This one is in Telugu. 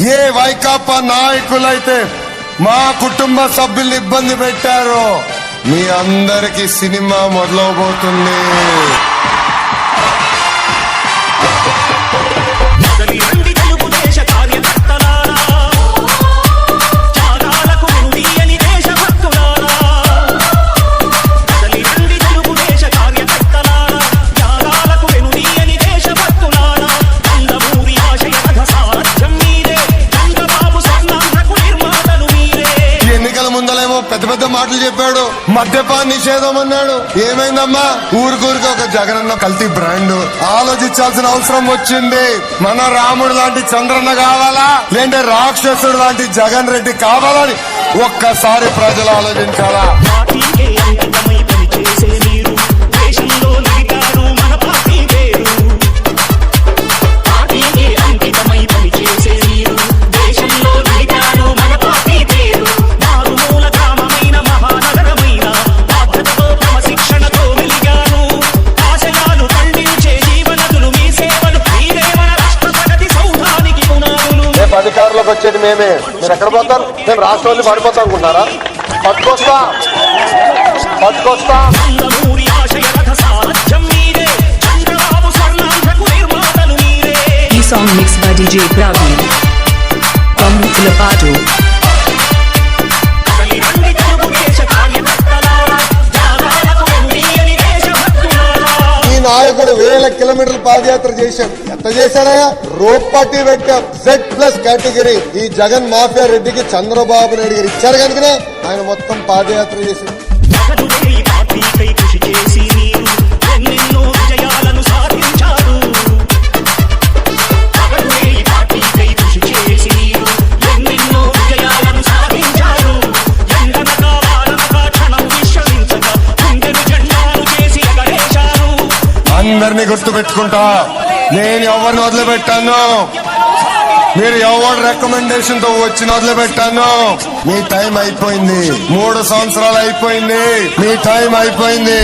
ఏ వైకాపా నాయకులైతే మా కుటుంబ సభ్యుల్ని ఇబ్బంది పెట్టారో మీ అందరికి సినిమా మొదలవబోతుంది. పెద్ద పెద్ద మాటలు చెప్పాడు, మద్యపాన నిషేధం అన్నాడు. ఏమైందమ్మా? ఊరికూరికి ఒక జగనన్న కల్తీ బ్రాండ్. ఆలోచించాల్సిన అవసరం వచ్చింది. మన రాముడు లాంటి చంద్రన్న కావాలా, లేదంటే రాక్షసుడు లాంటి జగన్ రెడ్డి కావాలని ఒక్కసారి ప్రజలు ఆలోచించాలా? అధికారులకు వచ్చేది మేమే, మీరు ఎక్కడ పోతారు? మేము రాష్ట్రాన్ని పడిపోతాం అనుకుంటారా? పట్టుకొస్తా. ఈ song mix by DJ Praveen from Filipado. నాయకుడు వేల కిలోమీటర్లు పాదయాత్ర చేశాం. ఎంత చేశాడయా? రోప్ పార్టీ పెట్టాం. Z+ category. ఈ జగన్ మాఫియా రెడ్డికి చంద్రబాబు నాయుడు గారు ఇచ్చారు కనుక ఆయన మొత్తం పాదయాత్ర చేశాడు. అందరినీ గుర్తు పెట్టుకుంటా. నేను ఎవరిని వదిలిపెట్టాను, మీరు ఎవరి రికమెండేషన్ తో వచ్చిన వదిలిపెట్టాను. మీ టైం అయిపోయింది. 3 సంవత్సరాలు అయిపోయింది. మీ టైం అయిపోయింది.